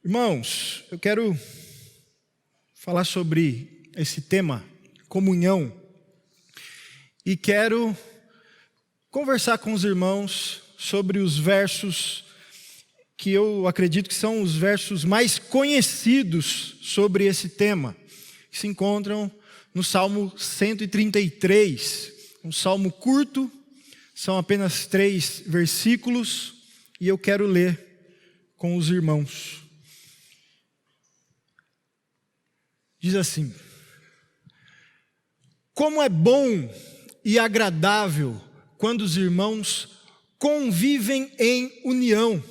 Irmãos, eu quero falar sobre esse tema, comunhão, e quero conversar com os irmãos sobre os versos que eu acredito que são os versos mais conhecidos sobre esse tema, que se encontram no Salmo 133, um salmo curto, são apenas 3 versículos, e eu quero ler com os irmãos. Diz assim: como é bom e agradável quando os irmãos convivem em união.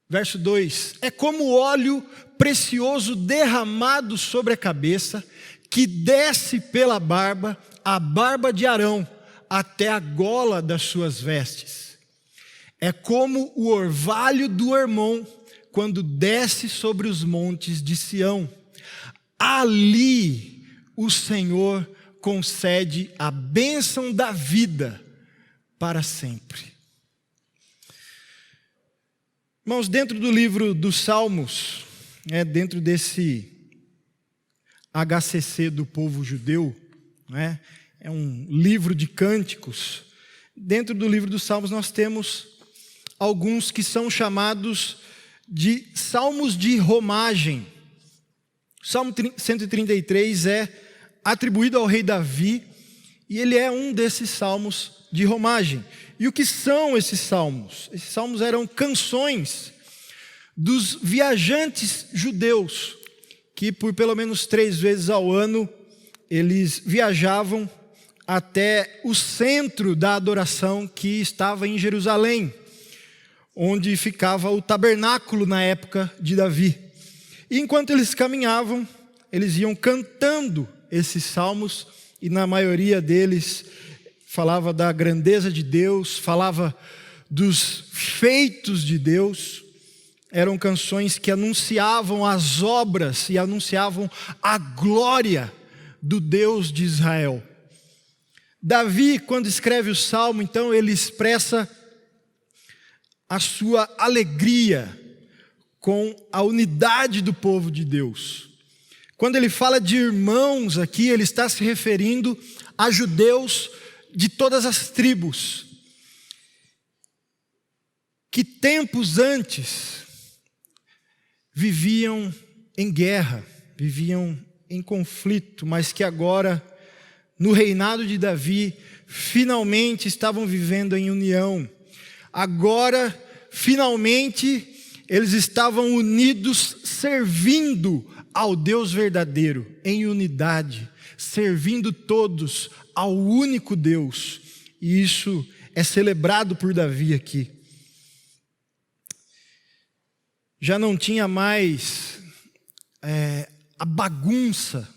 Verso 2: é como óleo precioso derramado sobre a cabeça, que desce pela barba, a barba de Arão, até a gola das suas vestes. É como o orvalho do Hermon, quando desce sobre os montes de Sião. Ali o Senhor concede a bênção da vida para sempre. Irmãos, dentro do livro dos Salmos, dentro desse HCC do povo judeu, é um livro de cânticos. Dentro do livro dos Salmos nós temos alguns que são chamados de salmos de romagem. O Salmo 133 é atribuído ao rei Davi, e ele é um desses salmos de romagem. E o que são esses salmos? Esses salmos eram canções dos viajantes judeus, que por pelo menos 3 vezes ao ano, eles viajavam até o centro da adoração que estava em Jerusalém, onde ficava o tabernáculo na época de Davi. E enquanto eles caminhavam, eles iam cantando esses salmos, e na maioria deles falava da grandeza de Deus, falava dos feitos de Deus. Eram canções que anunciavam as obras e anunciavam a glória do Deus de Israel. Davi, quando escreve o salmo, então ele expressa a sua alegria com a unidade do povo de Deus. Quando ele fala de irmãos aqui, ele está se referindo a judeus de todas as tribos, que tempos antes viviam em guerra, viviam em conflito, mas que agora, no reinado de Davi, finalmente estavam vivendo em união. Agora, finalmente, eles estavam unidos, servindo ao Deus verdadeiro, em unidade, servindo todos ao único Deus. E isso é celebrado por Davi aqui. Já não tinha mais a bagunça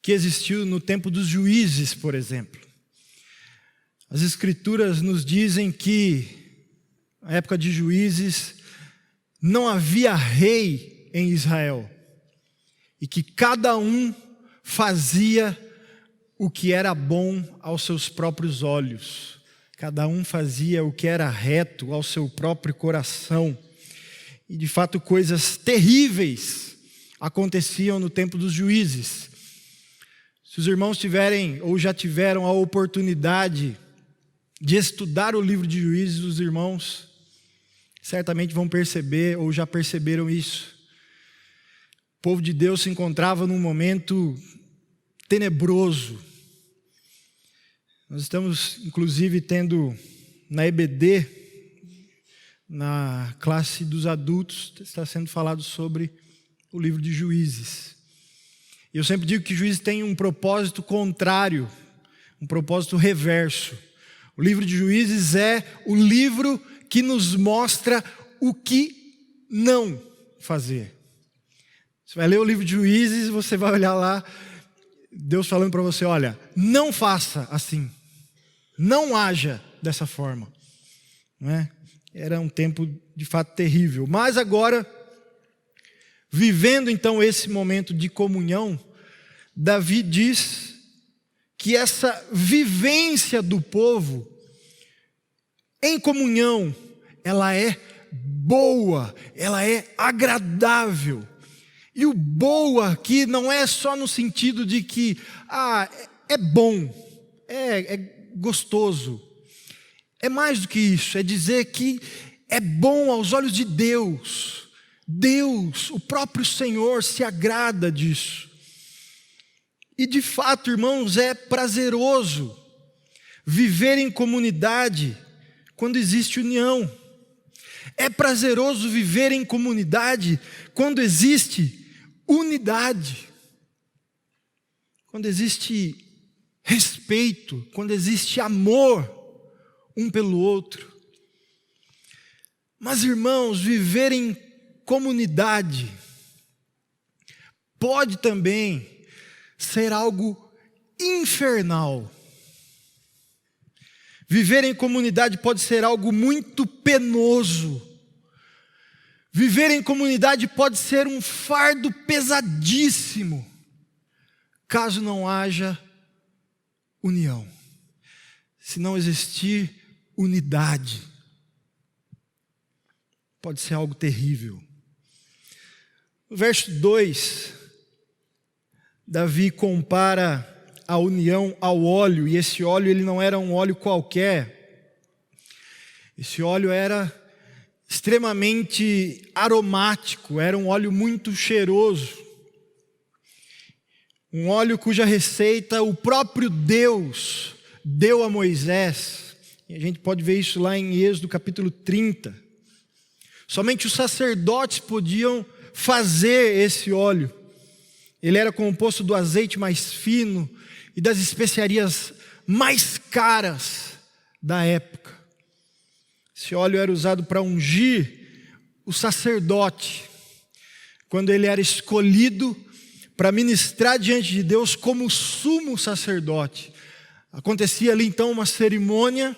que existiu no tempo dos juízes, por exemplo. As Escrituras nos dizem que, na época de juízes, não havia rei em Israel, e que cada um fazia o que era bom aos seus próprios olhos, cada um fazia o que era reto ao seu próprio coração, e de fato coisas terríveis aconteciam no tempo dos juízes. Se os irmãos tiverem ou já tiveram a oportunidade de estudar o livro de Juízes, os irmãos certamente vão perceber ou já perceberam isso. O povo de Deus se encontrava num momento tenebroso. Nós estamos, inclusive, tendo na EBD, na classe dos adultos, está sendo falado sobre o livro de Juízes. E eu sempre digo que Juízes tem um propósito contrário, um propósito reverso. O livro de Juízes é o livro que nos mostra o que não fazer. Você vai ler o livro de Juízes, você vai olhar lá, Deus falando para você: olha, não faça assim, não haja dessa forma. Não é? Era um tempo de fato terrível. Mas agora, vivendo então esse momento de comunhão, Davi diz que essa vivência do povo em comunhão, ela é boa, ela é agradável. E o boa aqui não é só no sentido de que é bom, é gostoso. É mais do que isso, é dizer que é bom aos olhos de Deus. Deus, o próprio Senhor, se agrada disso. E de fato, irmãos, é prazeroso viver em comunidade quando existe união. É prazeroso viver em comunidade quando existe unidade. Quando existe respeito, quando existe amor um pelo outro. Mas, irmãos, viver em comunidade pode também ser algo infernal. Viver em comunidade pode ser algo muito penoso. Viver em comunidade pode ser um fardo pesadíssimo, caso não haja união. Se não existir unidade, pode ser algo terrível. No verso 2, Davi compara a união ao óleo, e esse óleo ele não era um óleo qualquer. Esse óleo era extremamente aromático, era um óleo muito cheiroso. Um óleo cuja receita o próprio Deus deu a Moisés. E a gente pode ver isso lá em Êxodo capítulo 30. Somente os sacerdotes podiam fazer esse óleo. Ele era composto do azeite mais fino e das especiarias mais caras da época. Esse óleo era usado para ungir o sacerdote, quando ele era escolhido para ministrar diante de Deus como sumo sacerdote. Acontecia ali então uma cerimônia,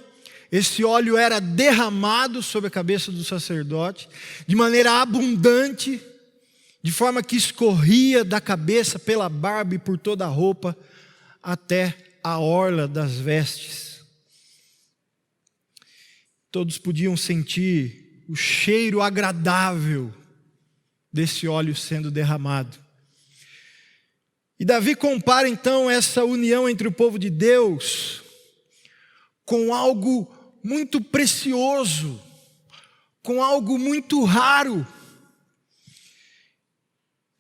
esse óleo era derramado sobre a cabeça do sacerdote, de maneira abundante, de forma que escorria da cabeça pela barba e por toda a roupa, até a orla das vestes. Todos podiam sentir o cheiro agradável desse óleo sendo derramado. E Davi compara então essa união entre o povo de Deus com algo muito precioso, com algo muito raro.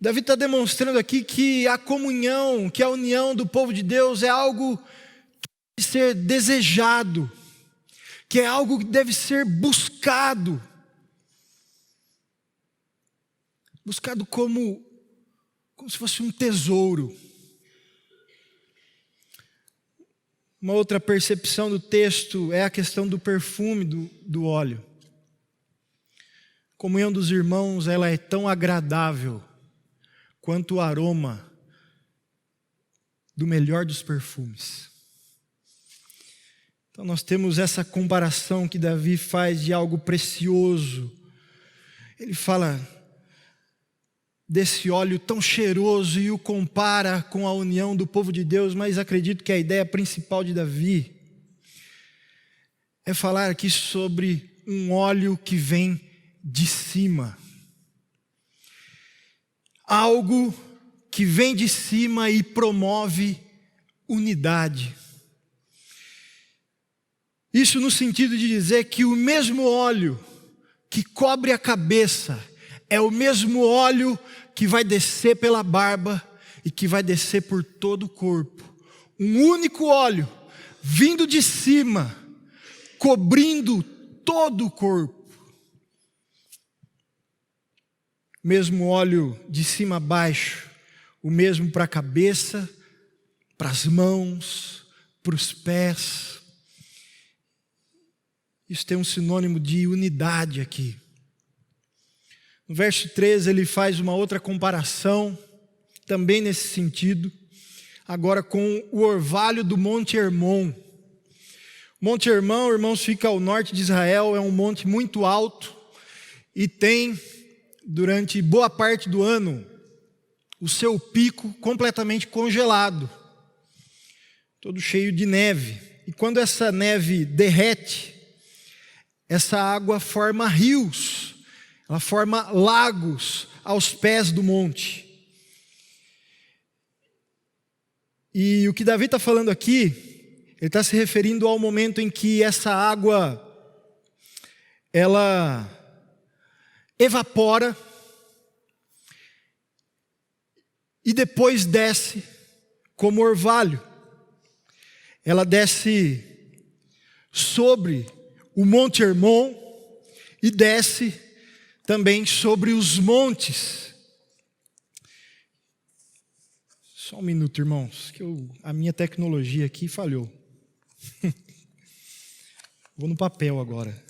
Davi está demonstrando aqui que a comunhão, que a união do povo de Deus é algo que deve ser desejado, que é algo que deve ser buscado. Buscado como se fosse um tesouro. Uma outra percepção do texto é a questão do perfume do óleo. A comunhão dos irmãos, ela é tão agradável quanto o aroma do melhor dos perfumes. Então nós temos essa comparação que Davi faz de algo precioso. Ele fala desse óleo tão cheiroso e o compara com a união do povo de Deus, mas acredito que a ideia principal de Davi é falar aqui sobre um óleo que vem de cima. Algo que vem de cima e promove unidade. Isso no sentido de dizer que o mesmo óleo que cobre a cabeça é o mesmo óleo que vai descer pela barba e que vai descer por todo o corpo. Um único óleo vindo de cima, cobrindo todo o corpo. Mesmo óleo de cima a baixo, o mesmo para a cabeça, para as mãos, para os pés. Isso tem um sinônimo de unidade aqui. No verso 13 ele faz uma outra comparação, também nesse sentido, agora com o orvalho do Monte Hermon. O Monte Hermon, irmãos, fica ao norte de Israel, é um monte muito alto e tem, durante boa parte do ano, o seu pico completamente congelado, todo cheio de neve. E quando essa neve derrete, essa água forma rios, ela forma lagos aos pés do monte. E o que Davi está falando aqui, ele está se referindo ao momento em que essa água, ela evapora e depois desce como orvalho. Ela desce sobre o Monte Hermon e desce também sobre os montes. Só um minuto, irmãos, que a minha tecnologia aqui falhou. Vou no papel agora.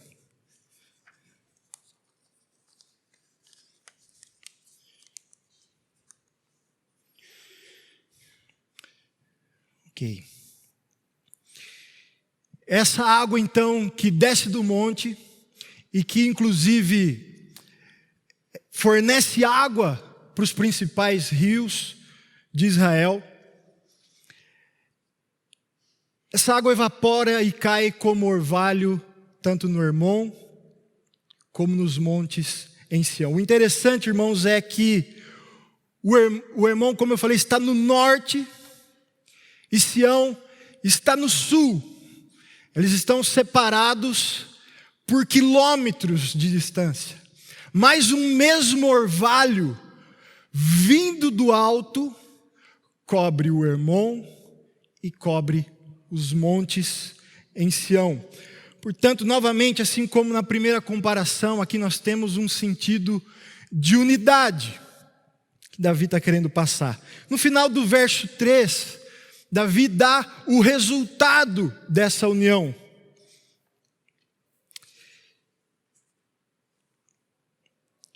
Ok. Essa água, então, que desce do monte e que, inclusive, fornece água para os principais rios de Israel. Essa água evapora e cai como orvalho, tanto no Hermon, como nos montes em Sião. O interessante, irmãos, é que o Hermon, como eu falei, está no norte e Sião está no sul. Eles estão separados por quilômetros de distância. Mas um mesmo orvalho, vindo do alto, cobre o Hermon e cobre os montes em Sião. Portanto, novamente, assim como na primeira comparação, aqui nós temos um sentido de unidade que Davi está querendo passar. No final do verso 3, Davi dá o resultado dessa união.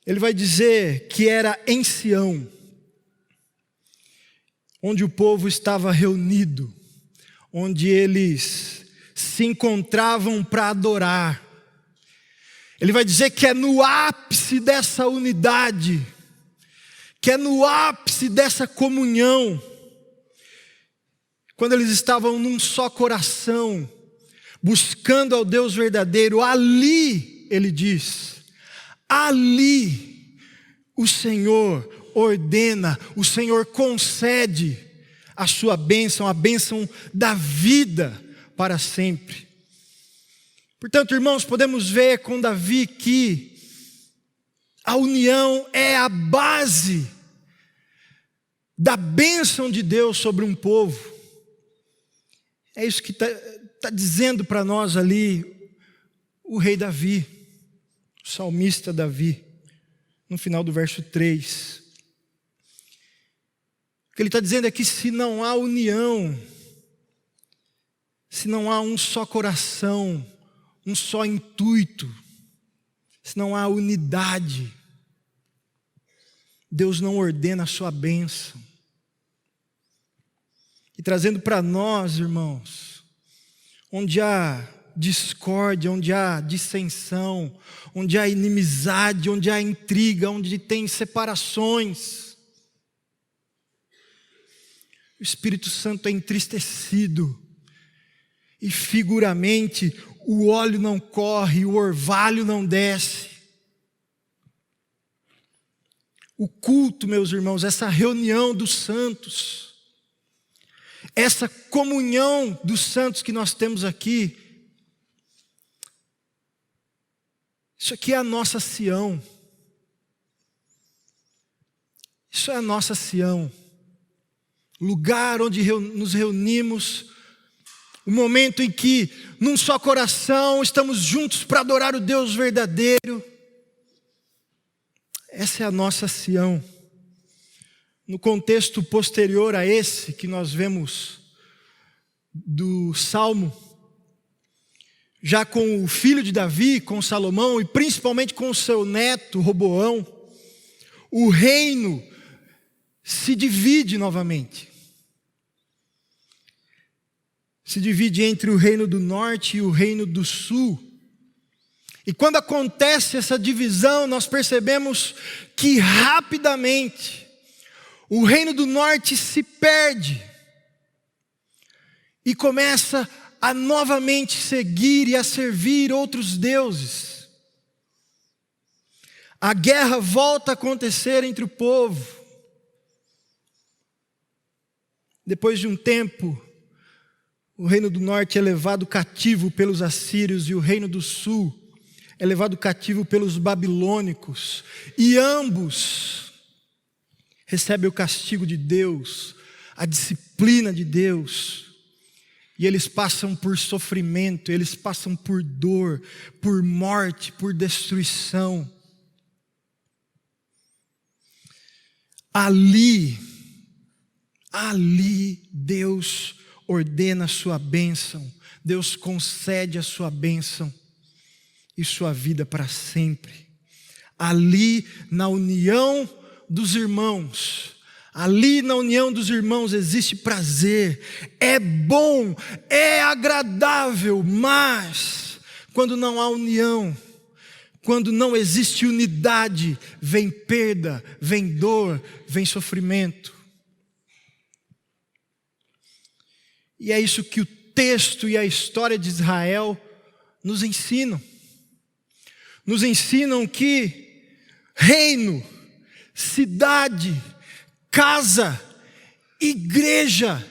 Ele vai dizer que era em Sião, onde o povo estava reunido, onde eles se encontravam para adorar. Ele vai dizer que é no ápice dessa unidade, que é no ápice dessa comunhão, quando eles estavam num só coração, buscando ao Deus verdadeiro. Ali, ele diz, ali o Senhor ordena, o Senhor concede a sua bênção, a bênção da vida para sempre. Portanto, irmãos, podemos ver com Davi que a união é a base da bênção de Deus sobre um povo. É isso que está dizendo para nós ali o rei Davi, o salmista Davi, no final do verso 3. O que ele está dizendo é que se não há união, se não há um só coração, um só intuito, se não há unidade, Deus não ordena a sua bênção. E trazendo para nós, irmãos, onde há discórdia, onde há dissensão, onde há inimizade, onde há intriga, onde tem separações, o Espírito Santo é entristecido e figuramente o óleo não corre, o orvalho não desce. O culto, meus irmãos, essa reunião dos santos, essa comunhão dos santos que nós temos aqui, isso aqui é a nossa Sião. Isso é a nossa Sião. Lugar onde nos reunimos, o momento em que, num só coração, estamos juntos para adorar o Deus verdadeiro. Essa é a nossa Sião. No contexto posterior a esse que nós vemos do Salmo, já com o filho de Davi, com Salomão e principalmente com o seu neto Roboão, o reino se divide novamente. Se divide entre o reino do norte e o reino do sul. E quando acontece essa divisão, nós percebemos que rapidamente o reino do norte se perde e começa a novamente seguir e a servir outros deuses. A guerra volta a acontecer entre o povo. Depois de um tempo, o reino do norte é levado cativo pelos assírios e o reino do sul é levado cativo pelos babilônicos. E ambos recebem o castigo de Deus, a disciplina de Deus. E eles passam por sofrimento, eles passam por dor, por morte, por destruição. Ali Deus ordena a sua bênção, Deus concede a sua bênção e sua vida para sempre. Ali na união dos irmãos, existe prazer, é bom, é agradável, mas quando não há união, quando não existe unidade, vem perda, vem dor, vem sofrimento. E é isso que o texto e a história de Israel nos ensinam. Nos ensinam que reino, cidade, casa, igreja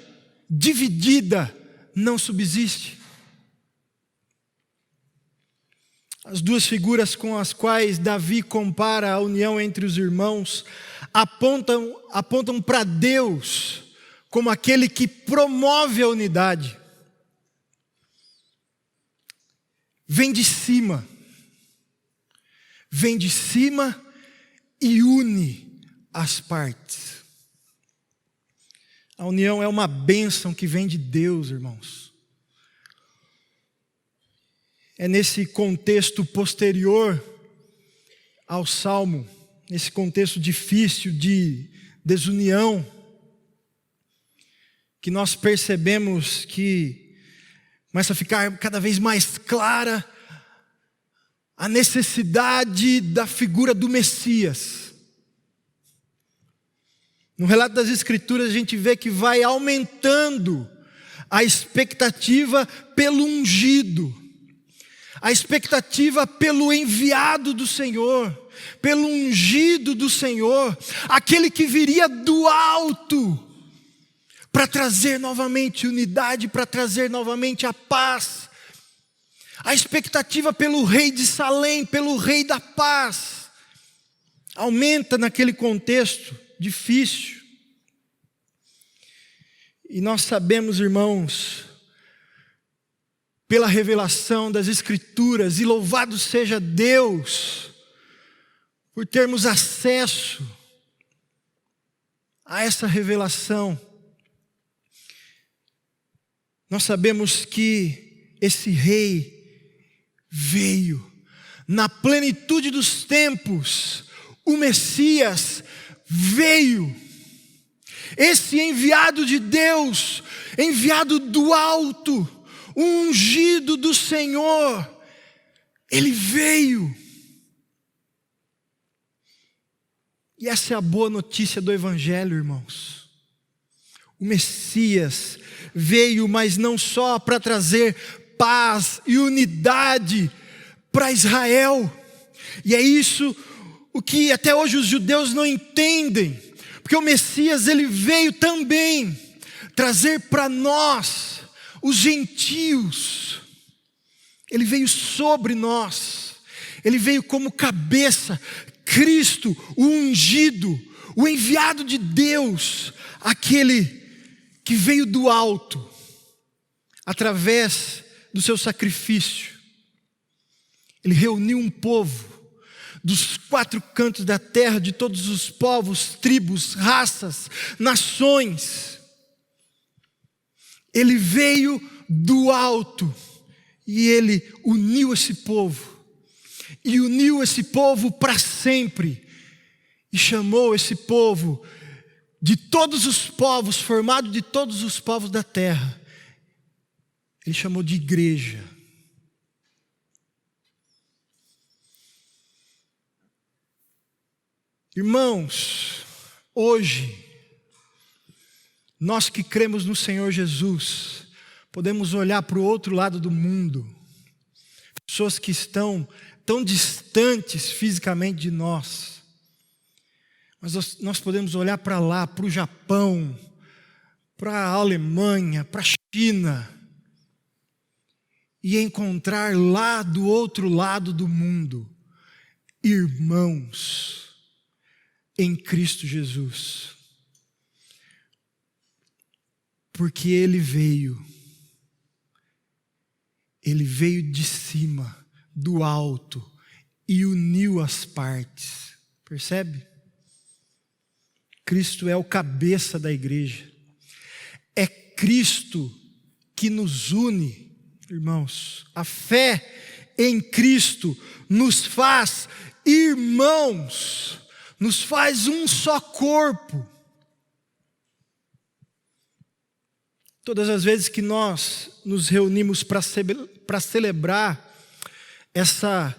dividida não subsiste. As duas figuras com as quais Davi compara a união entre os irmãos apontam para Deus como aquele que promove a unidade. Vem de cima e une as partes. A união é uma bênção que vem de Deus, irmãos. É nesse contexto posterior ao Salmo, nesse contexto difícil de desunião, que nós percebemos que começa a ficar cada vez mais clara a necessidade da figura do Messias. No relato das Escrituras a gente vê que vai aumentando a expectativa pelo ungido, a expectativa pelo enviado do Senhor, pelo ungido do Senhor, aquele que viria do alto para trazer novamente unidade, para trazer novamente a paz. A expectativa pelo rei de Salém, pelo rei da paz, aumenta naquele contexto difícil. E nós sabemos, irmãos, pela revelação das Escrituras, e louvado seja Deus, por termos acesso a essa revelação. Nós sabemos que esse rei veio na plenitude dos tempos, o Messias veio, esse enviado de Deus, enviado do alto, o ungido do Senhor, ele veio. E essa é a boa notícia do Evangelho, irmãos. O Messias veio, mas não só para trazer paz e unidade para Israel. E é isso o que até hoje os judeus não entendem, porque o Messias ele veio também trazer para nós, os gentios. Ele veio sobre nós, ele veio como cabeça, Cristo, o ungido, o enviado de Deus, aquele que veio do alto, através do seu sacrifício. Ele reuniu um povo dos 4 cantos da terra, de todos os povos, tribos, raças, nações. Ele veio do alto e ele uniu esse povo. E uniu esse povo para sempre. E chamou esse povo de todos os povos, formado de todos os povos da terra. Ele chamou de igreja. Irmãos, hoje, nós que cremos no Senhor Jesus, Podemos olhar para o outro lado do mundo, pessoas que estão tão distantes fisicamente de nós, mas nós podemos olhar para lá, para o Japão, para a Alemanha, para a China, e encontrar lá do outro lado do mundo, irmãos em Cristo Jesus. Porque Ele veio de cima, do alto, e uniu as partes. Percebe? Cristo é o cabeça da igreja. É Cristo que nos une, irmãos. A fé em Cristo nos faz irmãos, nos faz um só corpo. Todas as vezes que nós nos reunimos para celebrar essa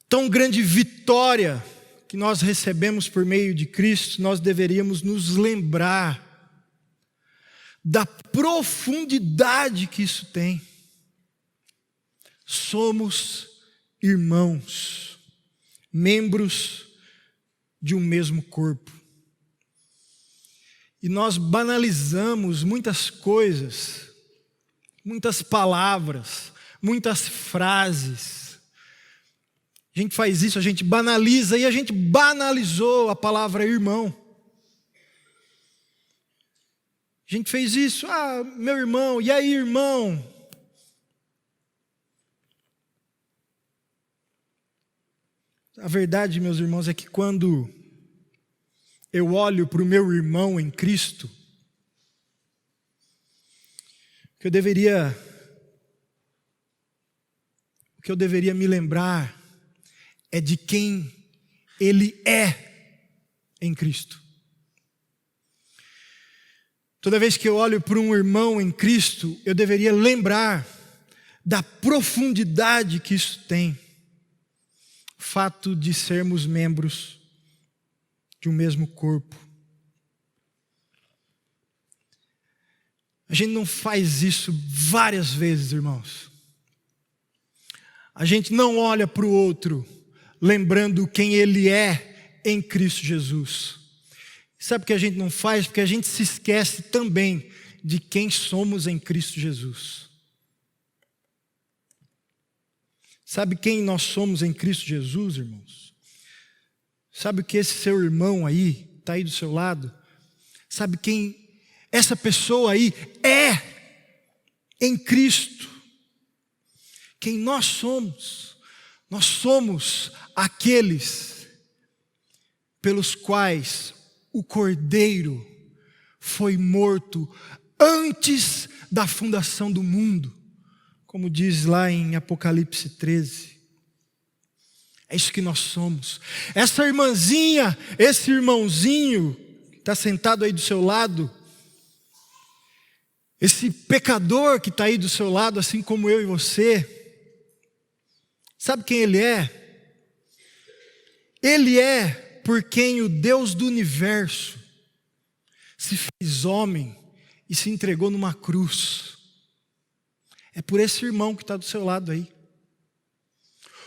tão grande vitória que nós recebemos por meio de Cristo, nós deveríamos nos lembrar da profundidade que isso tem. Somos irmãos, membros de um mesmo corpo. E nós banalizamos muitas coisas, muitas palavras, muitas frases. A gente faz isso, a gente banaliza, e a gente banalizou a palavra irmão. A gente fez isso, meu irmão, e aí, irmão? A verdade, meus irmãos, é que quando eu olho para o meu irmão em Cristo, o que eu deveria me lembrar é de quem Ele é em Cristo. Toda vez que eu olho para um irmão em Cristo, eu deveria lembrar da profundidade que isso tem. O fato de sermos membros de um mesmo corpo. A gente não faz isso várias vezes, irmãos. A gente não olha para o outro lembrando quem ele é em Cristo Jesus. Sabe por que a gente não faz? Porque a gente se esquece também de quem somos em Cristo Jesus. Sabe quem nós somos em Cristo Jesus, irmãos? Sabe o que esse seu irmão aí, está aí do seu lado? Sabe quem essa pessoa aí é em Cristo? Quem nós somos? Nós somos aqueles pelos quais o Cordeiro foi morto antes da fundação do mundo, como diz lá em Apocalipse 13. É isso que nós somos. Essa irmãzinha, esse irmãozinho que está sentado aí do seu lado, esse pecador que está aí do seu lado, assim como eu e você, sabe quem ele é? Ele é por quem o Deus do universo se fez homem e se entregou numa cruz. É por esse irmão que está do seu lado aí.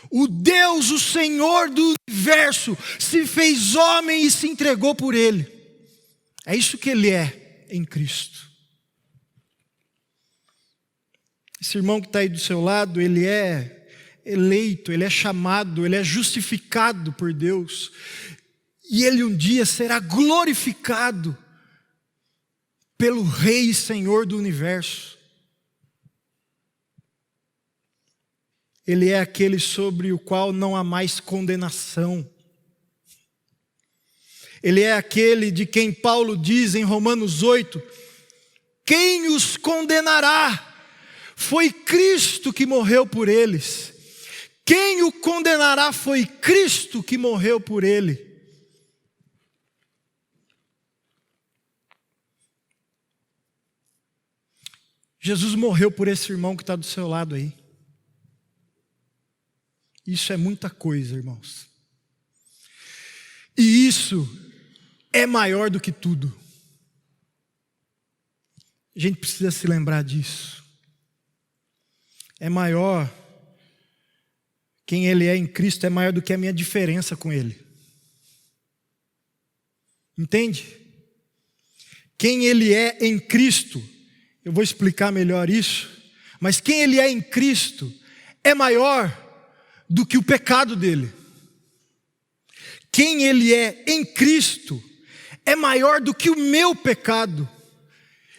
O Deus, o Senhor do universo, se fez homem e se entregou por ele. É isso que ele é em Cristo. Esse irmão que está aí do seu lado, ele é eleito, ele é chamado, ele é justificado por Deus. E ele um dia será glorificado pelo Rei e Senhor do universo. Ele é aquele sobre o qual não há mais condenação. Ele é aquele de quem Paulo diz em Romanos 8, quem os condenará? Foi Cristo que morreu por eles. Quem o condenará foi Cristo que morreu por ele. Jesus morreu por esse irmão que está do seu lado aí. Isso é muita coisa, irmãos. E isso é maior do que tudo. A gente precisa se lembrar disso. é maior, quem Ele é em Cristo é maior do que a minha diferença com Ele. Entende? Quem Ele é em Cristo, eu vou explicar melhor isso, mas quem Ele é em Cristo é maior do que o pecado dele. Quem Ele é em Cristo é maior do que o meu pecado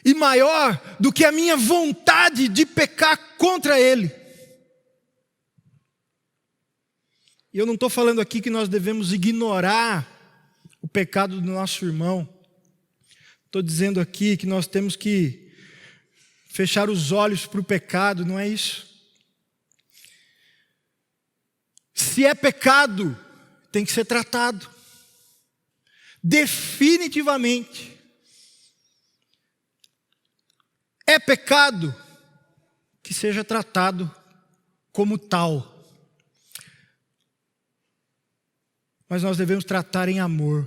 e maior do que a minha vontade de pecar contra Ele. E eu não estou falando aqui que nós devemos ignorar o pecado do nosso irmão. Estou dizendo aqui que nós temos que fechar os olhos para o pecado, não é isso? Se é pecado, tem que ser tratado. Definitivamente. É pecado, que seja tratado como tal. Mas nós devemos tratar em amor,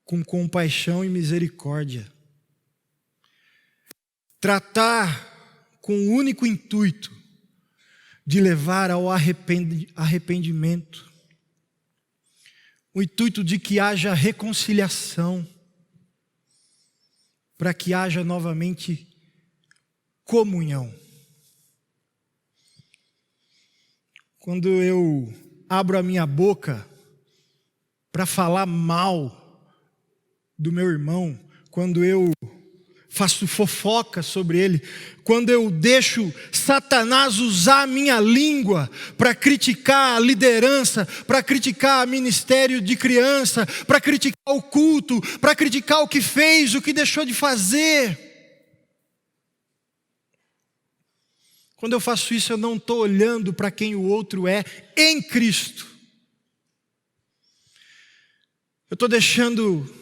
com compaixão e misericórdia. Tratar com o único intuito de levar ao arrependimento. O intuito de que haja reconciliação, para que haja novamente comunhão. Quando eu abro a minha boca para falar mal do meu irmão, quando eu faço fofoca sobre ele, quando eu deixo Satanás usar a minha língua para criticar a liderança, para criticar o ministério de criança, para criticar o culto, para criticar o que fez, o que deixou de fazer. Quando eu faço isso, eu não estou olhando para quem o outro é em Cristo. Eu estou deixando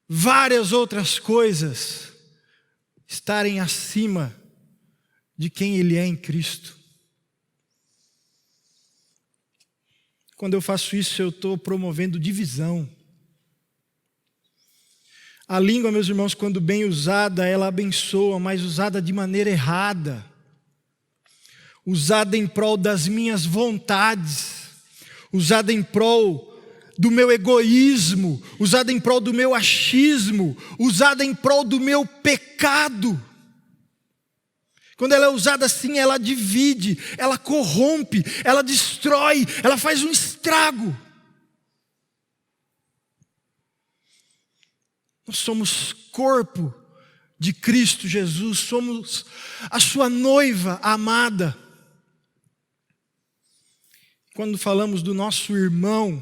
várias outras coisas estarem acima de quem Ele é em Cristo. Quando eu faço isso, eu estou promovendo divisão. A língua, meus irmãos, quando bem usada, ela abençoa, mas usada de maneira errada, usada em prol das minhas vontades, usada em prol do meu egoísmo, usada em prol do meu achismo, usada em prol do meu pecado. Quando ela é usada assim, ela divide, ela corrompe, ela destrói, ela faz um estrago. Nós somos corpo de Cristo Jesus, somos a sua noiva amada. Quando falamos do nosso irmão,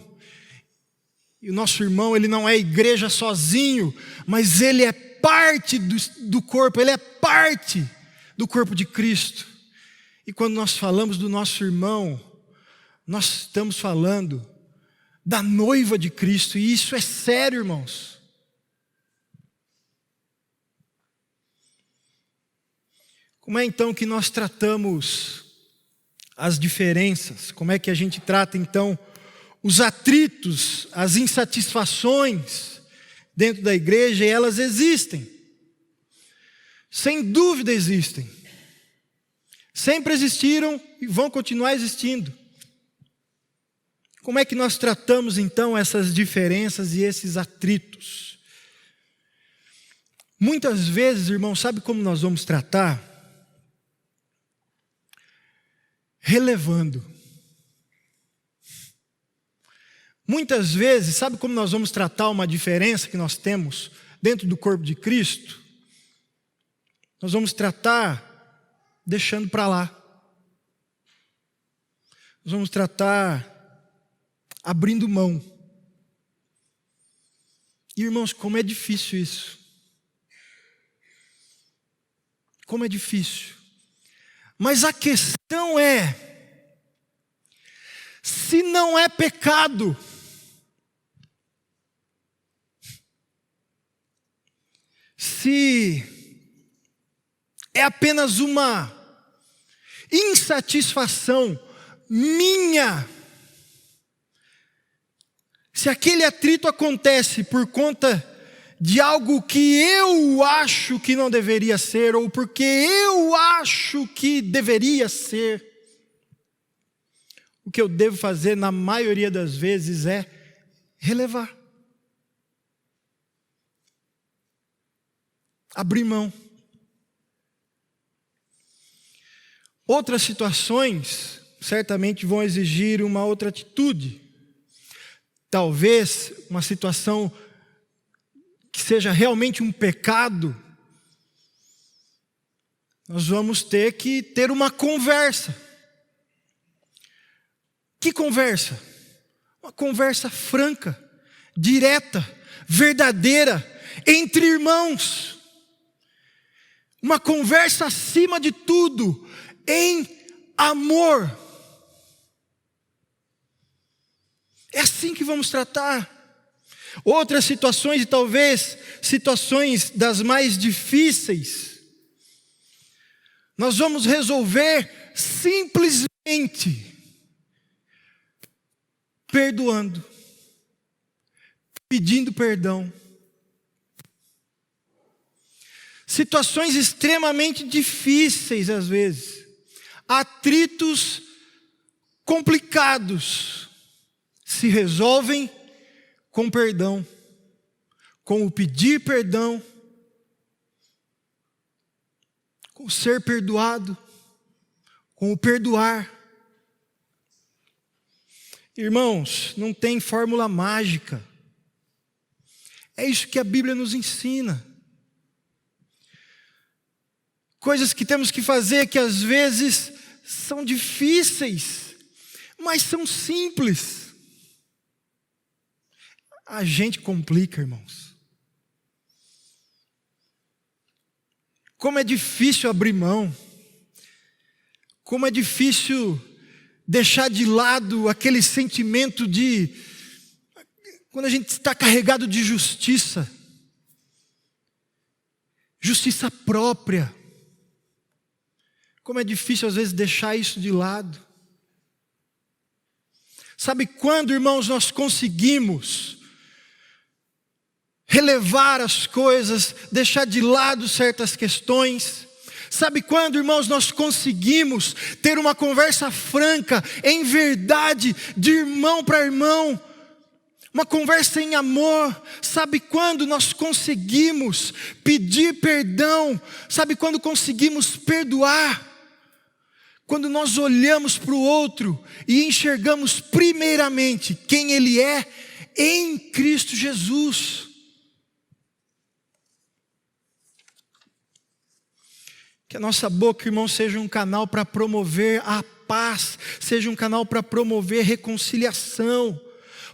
e o nosso irmão, ele não é igreja sozinho, mas ele é parte do corpo, ele é parte do corpo de Cristo. E quando nós falamos do nosso irmão, nós estamos falando da noiva de Cristo, e isso é sério, irmãos. Como é então que nós tratamos as diferenças? Como é que a gente trata então os atritos, as insatisfações dentro da igreja? E elas existem. Sem dúvida existem. Sempre existiram e vão continuar existindo. Como é que nós tratamos então essas diferenças e esses atritos? Muitas vezes, irmão, sabe como nós vamos tratar? Relevando. Muitas vezes, sabe como nós vamos tratar uma diferença que nós temos dentro do corpo de Cristo? Nós vamos tratar deixando para lá. Nós vamos tratar abrindo mão. E, irmãos, como é difícil isso. Como é difícil. Mas a questão é, se não é pecado, se é apenas uma insatisfação minha, se aquele atrito acontece por conta de algo que eu acho que não deveria ser, ou porque eu acho que deveria ser, o que eu devo fazer na maioria das vezes é relevar. Abrir mão. Outras situações certamente vão exigir uma outra atitude. Talvez uma situação que seja realmente um pecado, nós vamos ter que ter uma conversa. Que conversa? Uma conversa franca, direta, verdadeira, entre irmãos. Uma conversa acima de tudo, em amor. É assim que vamos tratar. Outras situações, e talvez situações das mais difíceis, nós vamos resolver simplesmente perdoando, pedindo perdão. Situações extremamente difíceis às vezes, atritos complicados, se resolvem com perdão, com o pedir perdão, com o ser perdoado, com o perdoar. Irmãos, não tem fórmula mágica. É isso que a Bíblia nos ensina. Coisas que temos que fazer que às vezes são difíceis, mas são simples. A gente complica, irmãos. Como é difícil abrir mão. Como é difícil deixar de lado aquele sentimento de... Quando a gente está carregado de justiça. Justiça própria. Como é difícil às vezes deixar isso de lado. Sabe quando, irmãos, nós conseguimos relevar as coisas, deixar de lado certas questões? Sabe quando, irmãos, nós conseguimos ter uma conversa franca, em verdade, de irmão para irmão, uma conversa em amor? Sabe quando nós conseguimos pedir perdão? Sabe quando conseguimos perdoar? Quando nós olhamos para o outro e enxergamos primeiramente quem ele é em Cristo Jesus. Que a nossa boca, irmão, seja um canal para promover a paz, seja um canal para promover reconciliação,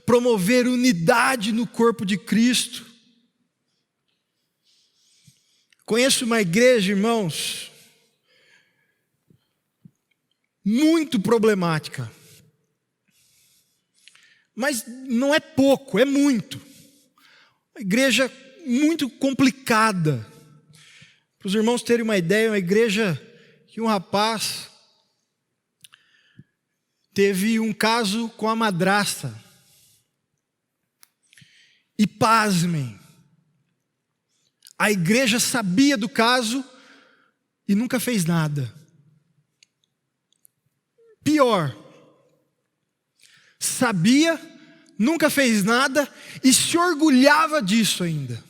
promover unidade no corpo de Cristo. Conheço uma igreja, irmãos, muito problemática. Mas não é pouco, é muito. Uma igreja muito complicada. Para os irmãos terem uma ideia, uma igreja que um rapaz teve um caso com a madrasta. E pasmem, a igreja sabia do caso e nunca fez nada. Pior, sabia, nunca fez nada e se orgulhava disso ainda.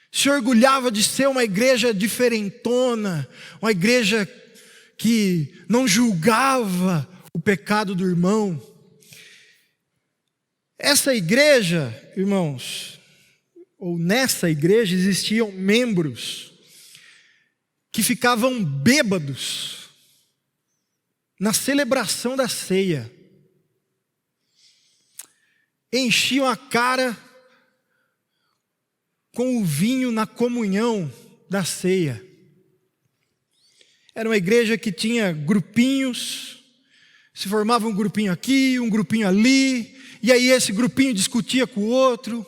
Se orgulhava de ser uma igreja diferentona, uma igreja que não julgava o pecado do irmão. Essa igreja, irmãos, ou nessa igreja existiam membros que ficavam bêbados na celebração da ceia. Enchiam a cara com o vinho na comunhão da ceia. Era uma igreja que tinha grupinhos, se formava um grupinho aqui, um grupinho ali, e aí esse grupinho discutia com o outro.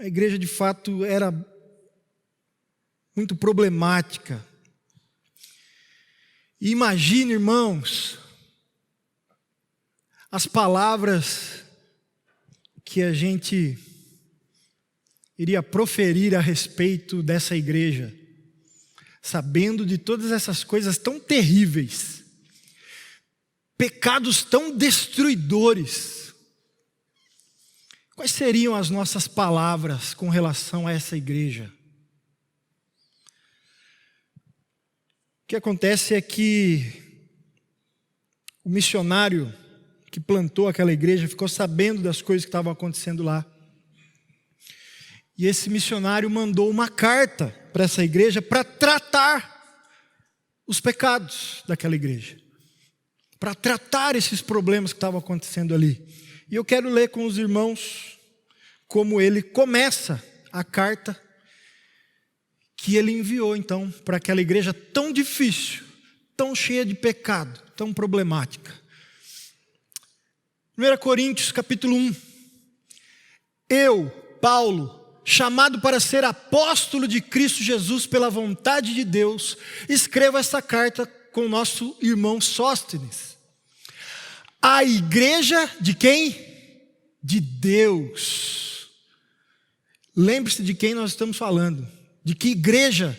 A igreja de fato era muito problemática. E imagine, irmãos, as palavras que a gente iria proferir a respeito dessa igreja, sabendo de todas essas coisas tão terríveis, pecados tão destruidores, quais seriam as nossas palavras com relação a essa igreja? O que acontece é que o missionário que plantou aquela igreja ficou sabendo das coisas que estavam acontecendo lá. E esse missionário mandou uma carta para essa igreja para tratar os pecados daquela igreja, para tratar esses problemas que estavam acontecendo ali. E eu quero ler com os irmãos como ele começa a carta que ele enviou então para aquela igreja tão difícil, tão cheia de pecado, tão problemática. 1 Coríntios capítulo 1. Eu, Paulo, chamado para ser apóstolo de Cristo Jesus pela vontade de Deus, escrevo essa carta com o nosso irmão Sóstenes. A igreja de quem? De Deus. Lembre-se de quem nós estamos falando, de que igreja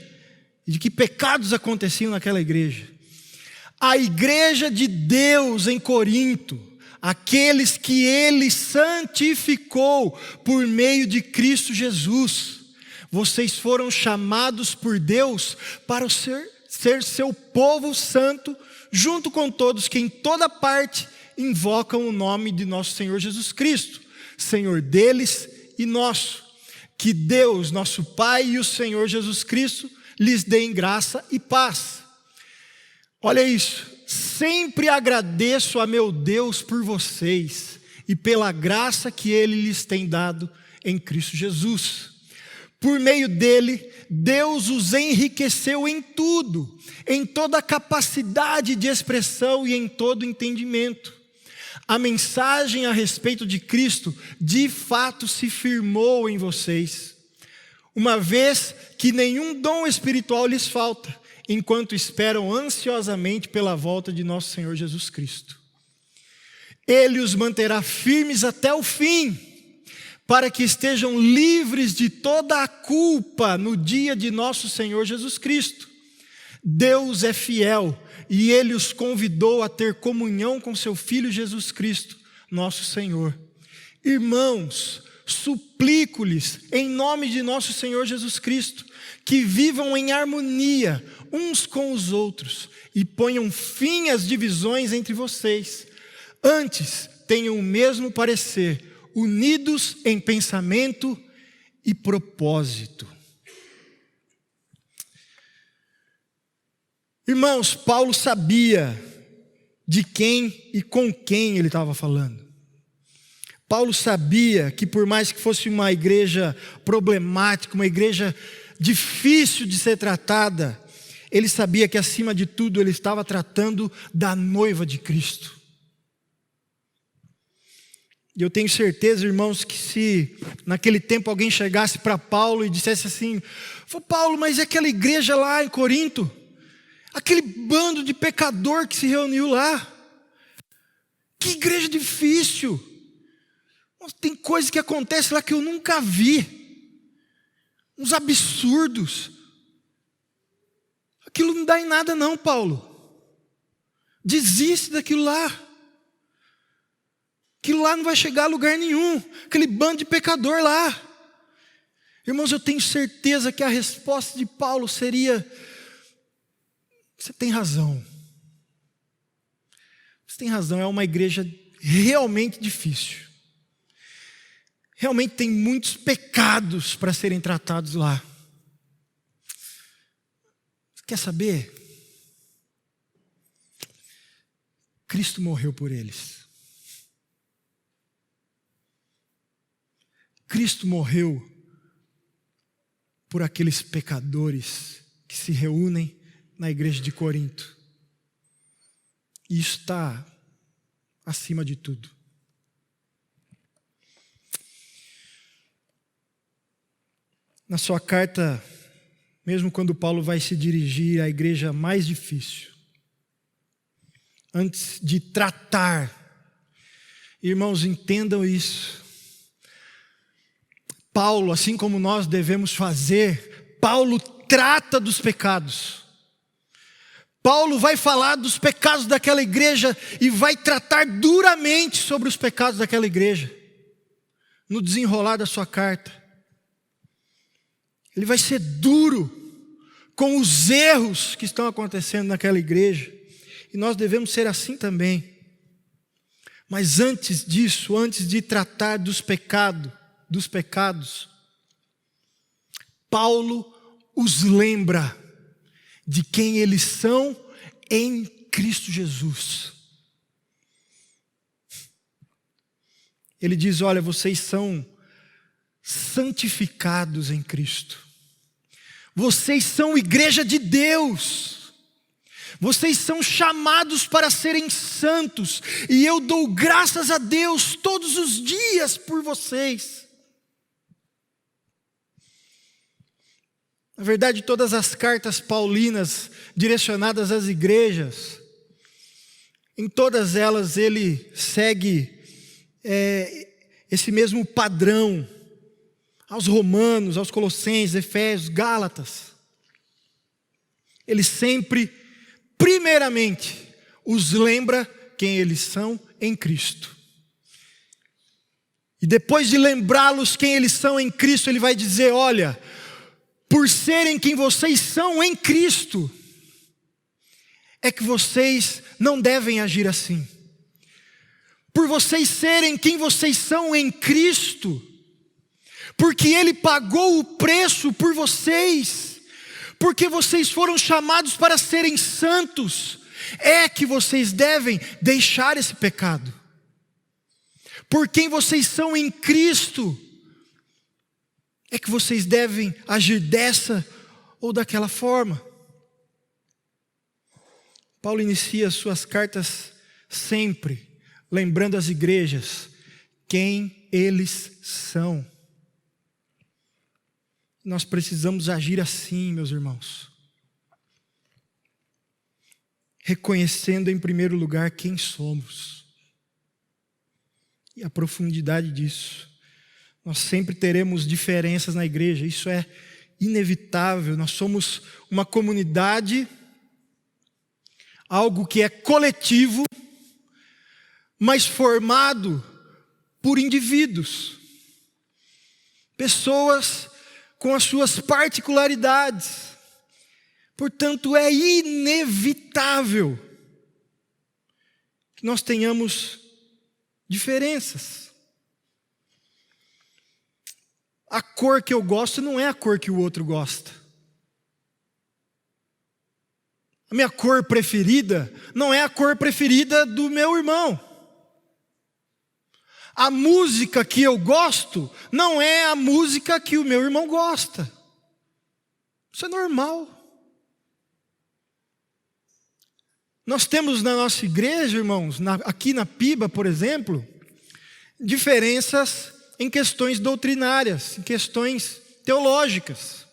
e de que pecados aconteciam naquela igreja. A igreja de Deus em Corinto, aqueles que Ele santificou por meio de Cristo Jesus. Vocês foram chamados por Deus para ser seu povo santo, junto com todos que em toda parte invocam o nome de nosso Senhor Jesus Cristo, Senhor deles e nosso. Que Deus, nosso Pai e o Senhor Jesus Cristo lhes deem graça e paz. Olha isso. Sempre agradeço a meu Deus por vocês e pela graça que Ele lhes tem dado em Cristo Jesus. Por meio dele, Deus os enriqueceu em tudo, em toda capacidade de expressão e em todo entendimento. A mensagem a respeito de Cristo, de fato, se firmou em vocês, uma vez que nenhum dom espiritual lhes falta, enquanto esperam ansiosamente pela volta de nosso Senhor Jesus Cristo. Ele os manterá firmes até o fim, para que estejam livres de toda a culpa no dia de nosso Senhor Jesus Cristo. Deus é fiel e Ele os convidou a ter comunhão com seu Filho Jesus Cristo, nosso Senhor. Irmãos, suplico-lhes, em nome de nosso Senhor Jesus Cristo, que vivam em harmonia uns com os outros e ponham fim às divisões entre vocês. Antes, tenham o mesmo parecer, unidos em pensamento e propósito. Irmãos, Paulo sabia de quem e com quem ele estava falando. Paulo sabia que por mais que fosse uma igreja problemática, uma igreja difícil de ser tratada, ele sabia que acima de tudo ele estava tratando da noiva de Cristo. E eu tenho certeza, irmãos, que se naquele tempo alguém chegasse para Paulo e dissesse assim: Paulo, mas é aquela igreja lá em Corinto, aquele bando de pecador que se reuniu lá, que igreja difícil, tem coisas que acontecem lá que eu nunca vi, uns absurdos. Aquilo não dá em nada não, Paulo. Desiste daquilo lá. Aquilo lá não vai chegar a lugar nenhum. Aquele bando de pecador lá. Irmãos, eu tenho certeza que a resposta de Paulo seria: você tem razão. Você tem razão, é uma igreja realmente difícil. Realmente tem muitos pecados para serem tratados lá. Quer saber? Cristo morreu por eles. Cristo morreu por aqueles pecadores que se reúnem na igreja de Corinto. E isso está acima de tudo. Na sua carta, mesmo quando Paulo vai se dirigir à igreja mais difícil, antes de tratar, irmãos, entendam isso. Paulo, assim como nós devemos fazer, Paulo trata dos pecados. Paulo vai falar dos pecados daquela igreja e vai tratar duramente sobre os pecados daquela igreja, no desenrolar da sua carta. Ele vai ser duro com os erros que estão acontecendo naquela igreja, e nós devemos ser assim também. Mas antes disso, antes de tratar dos pecados, Paulo os lembra de quem eles são em Cristo Jesus. Ele diz: olha, vocês são santificados em Cristo. Vocês são igreja de Deus. Vocês são chamados para serem santos. E eu dou graças a Deus todos os dias por vocês. Na verdade, todas as cartas paulinas direcionadas às igrejas, em todas elas ele segue esse mesmo padrão, aos Romanos, aos Colossenses, Efésios, Gálatas. Ele sempre, primeiramente, os lembra quem eles são em Cristo. E depois de lembrá-los quem eles são em Cristo, ele vai dizer: olha, por serem quem vocês são em Cristo, é que vocês não devem agir assim. Por vocês serem quem vocês são em Cristo, porque Ele pagou o preço por vocês, porque vocês foram chamados para serem santos, é que vocês devem deixar esse pecado. Por quem vocês são em Cristo, é que vocês devem agir dessa ou daquela forma. Paulo inicia suas cartas sempre lembrando as igrejas quem eles são. Nós precisamos agir assim, meus irmãos, reconhecendo em primeiro lugar quem somos e a profundidade disso. Nós sempre teremos diferenças na igreja, isso é inevitável. Nós somos uma comunidade, algo que é coletivo, mas formado por indivíduos, pessoas com as suas particularidades. Portanto, é inevitável que nós tenhamos diferenças. A cor que eu gosto não é a cor que o outro gosta. A minha cor preferida não é a cor preferida do meu irmão. A música que eu gosto não é a música que o meu irmão gosta. Isso é normal. Nós temos na nossa igreja, irmãos, aqui na Piba, por exemplo, diferenças em questões doutrinárias, em questões teológicas.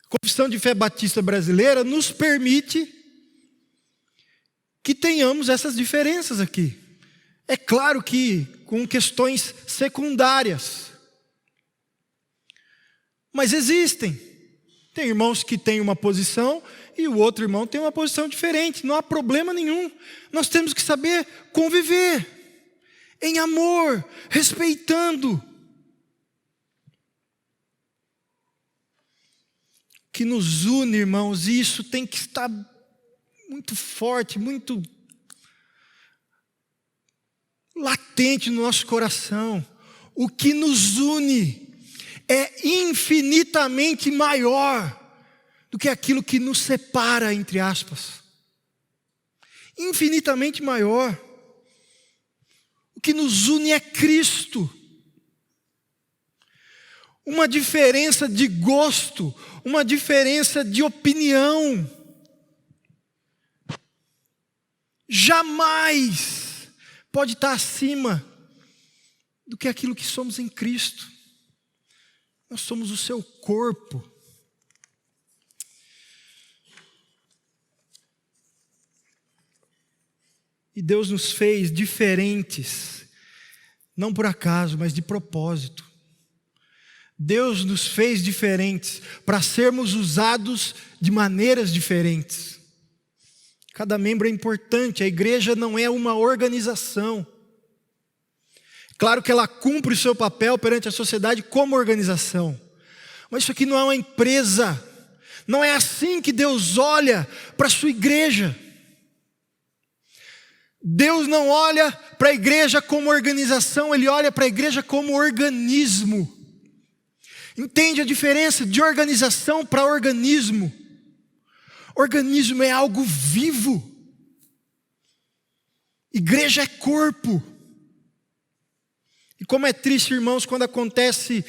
A Confissão de Fé Batista Brasileira nos permite que tenhamos essas diferenças aqui. É claro que com questões secundárias, mas existem. Tem irmãos que têm uma posição e o outro irmão tem uma posição diferente. Não há problema nenhum. Nós temos que saber conviver em amor, respeitando. O que nos une, irmãos, e isso tem que estar muito forte, muito latente no nosso coração. O que nos une é infinitamente maior do que aquilo que nos separa, entre aspas. Infinitamente maior. O que nos une é Cristo. Uma diferença de gosto, uma diferença de opinião, jamais pode estar acima do que aquilo que somos em Cristo. Nós somos o seu corpo. E Deus nos fez diferentes, não por acaso, mas de propósito. Deus nos fez diferentes para sermos usados de maneiras diferentes. Cada membro é importante. A igreja não é uma organização. Claro que ela cumpre o seu papel perante a sociedade como organização. Mas isso aqui não é uma empresa. Não é assim que Deus olha para a sua igreja. Deus não olha para a igreja como organização, Ele olha para a igreja como organismo. Entende a diferença de organização para organismo? Organismo é algo vivo. Igreja é corpo. E como é triste, irmãos, quando acontece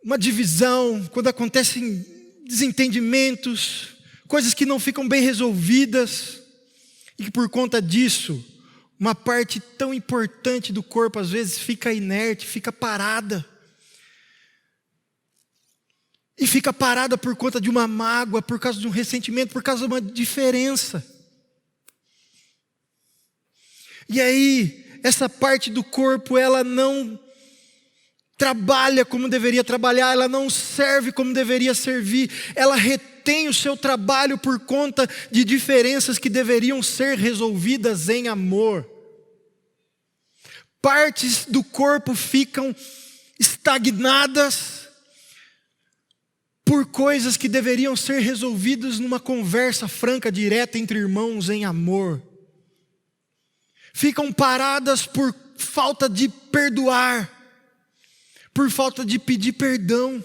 uma divisão, quando acontecem desentendimentos, coisas que não ficam bem resolvidas, e que por conta disso, uma parte tão importante do corpo às vezes fica inerte, fica parada. E fica parada por conta de uma mágoa, por causa de um ressentimento, por causa de uma diferença. E aí, essa parte do corpo, ela não trabalha como deveria trabalhar, ela não serve como deveria servir, ela retém o seu trabalho por conta de diferenças que deveriam ser resolvidas em amor. Partes do corpo ficam estagnadas por coisas que deveriam ser resolvidas numa conversa franca, direta entre irmãos em amor. Ficam paradas por falta de perdoar, por falta de pedir perdão.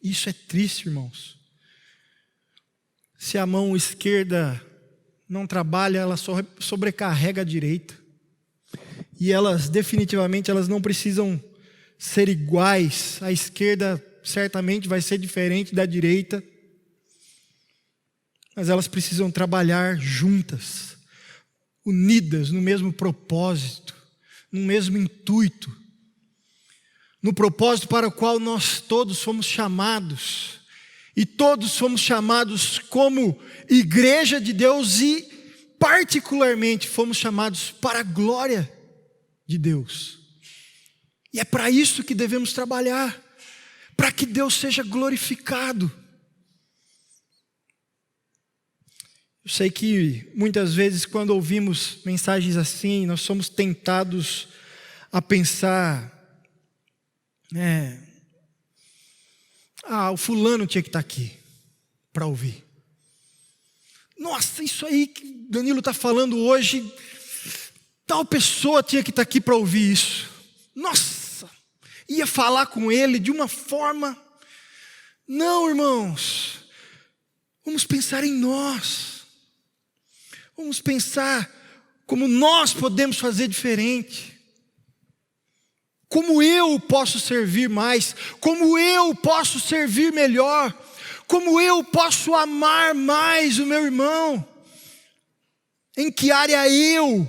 Isso é triste, irmãos. Se a mão esquerda não trabalha, ela sobrecarrega a direita. E elas, definitivamente, elas não precisam ser iguais. A esquerda certamente vai ser diferente da direita. Mas elas precisam trabalhar juntas, unidas no mesmo propósito, no mesmo intuito, no propósito para o qual nós todos fomos chamados, e todos fomos chamados como igreja de Deus, e particularmente fomos chamados para a glória de Deus. E é para isso que devemos trabalhar, para que Deus seja glorificado. Eu sei que muitas vezes quando ouvimos mensagens assim, nós somos tentados a pensar, o fulano tinha que estar aqui para ouvir. Nossa, isso aí que Danilo está falando hoje, tal pessoa tinha que estar aqui para ouvir isso. Nossa, ia falar com ele de uma forma. Não, irmãos, vamos pensar em nós. Vamos pensar como nós podemos fazer diferente. Como eu posso servir mais, como eu posso servir melhor, como eu posso amar mais o meu irmão. Em que área eu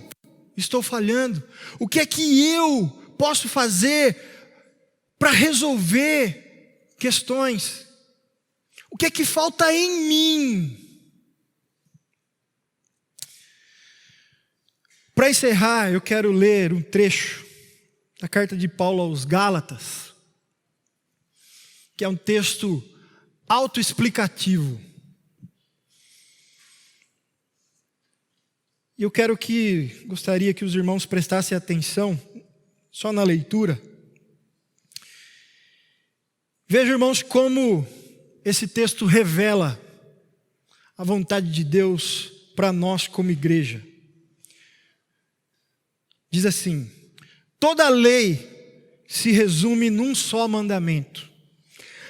estou falhando? O que é que eu posso fazer para resolver questões? O que é que falta em mim? Para encerrar, eu quero ler um trecho da carta de Paulo aos Gálatas, que é um texto autoexplicativo. E eu gostaria que os irmãos prestassem atenção, só na leitura. Veja, irmãos, como esse texto revela a vontade de Deus para nós como igreja. Diz assim: toda a lei se resume num só mandamento: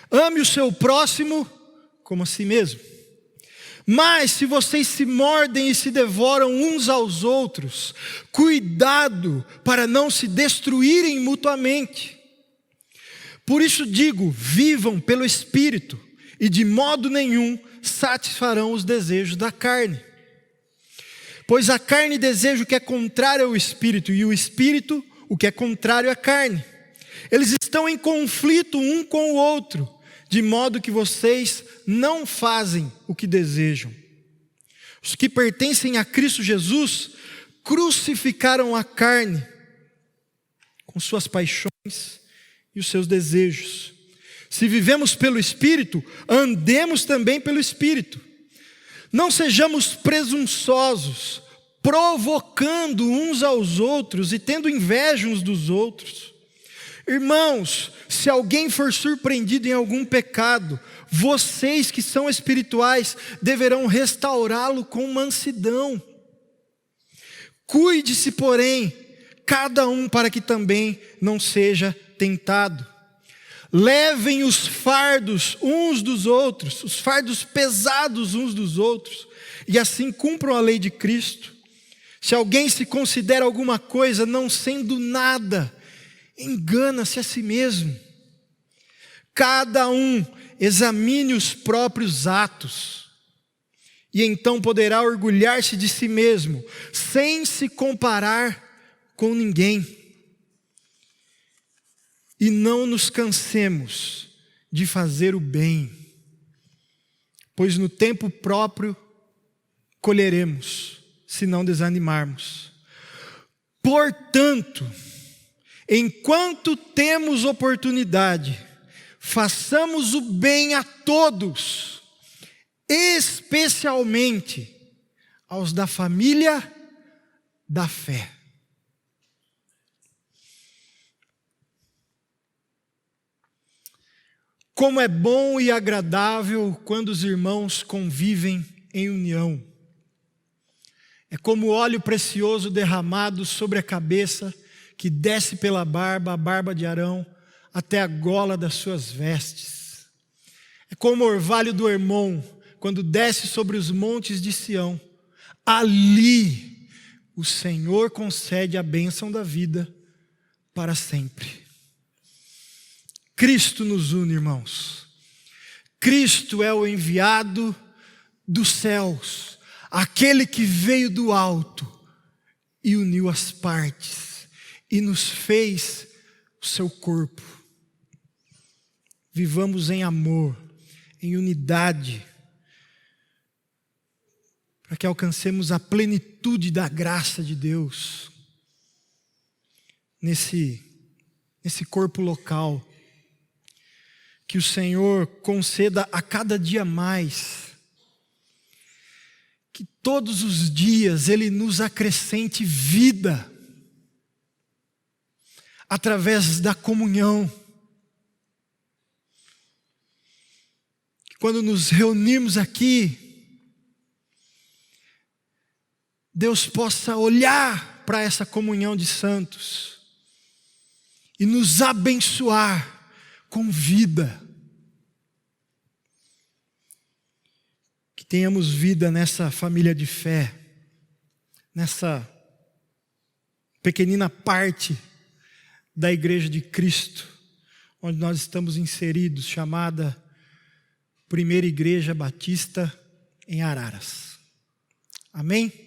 ame o seu próximo como a si mesmo. Mas se vocês se mordem e se devoram uns aos outros, cuidado para não se destruírem mutuamente. Por isso digo, vivam pelo Espírito, e de modo nenhum satisfarão os desejos da carne. Pois a carne deseja o que é contrário ao Espírito, e o Espírito o que é contrário à carne. Eles estão em conflito um com o outro, de modo que vocês não fazem o que desejam. Os que pertencem a Cristo Jesus crucificaram a carne com suas paixões e os seus desejos. Se vivemos pelo Espírito, andemos também pelo Espírito. Não sejamos presunçosos, provocando uns aos outros e tendo inveja uns dos outros. Irmãos, se alguém for surpreendido em algum pecado, vocês que são espirituais deverão restaurá-lo com mansidão. Cuide-se, porém, cada um para que também não seja tentado. Levem os fardos uns dos outros, os fardos pesados uns dos outros, e assim cumpram a lei de Cristo. Se alguém se considera alguma coisa não sendo nada, engana-se a si mesmo. Cada um examine os próprios atos, e então poderá orgulhar-se de si mesmo, sem se comparar com ninguém. E não nos cansemos de fazer o bem, pois no tempo próprio colheremos, se não desanimarmos. Portanto, enquanto temos oportunidade, façamos o bem a todos, especialmente aos da família da fé. Como é bom e agradável quando os irmãos convivem em união. É como óleo precioso derramado sobre a cabeça, que desce pela barba, a barba de Arão, até a gola das suas vestes. É como o orvalho do Hermon, quando desce sobre os montes de Sião. Ali o Senhor concede a bênção da vida para sempre. Cristo nos une, irmãos. Cristo é o enviado dos céus, aquele que veio do alto e uniu as partes e nos fez o seu corpo. Vivamos em amor, em unidade, para que alcancemos a plenitude da graça de Deus nesse corpo local. Que o Senhor conceda a cada dia mais, que todos os dias Ele nos acrescente vida, através da comunhão. Que quando nos reunirmos aqui, Deus possa olhar para essa comunhão de santos e nos abençoar com vida. Que tenhamos vida nessa família de fé, nessa pequenina parte da Igreja de Cristo, onde nós estamos inseridos, chamada Primeira Igreja Batista em Araras. Amém?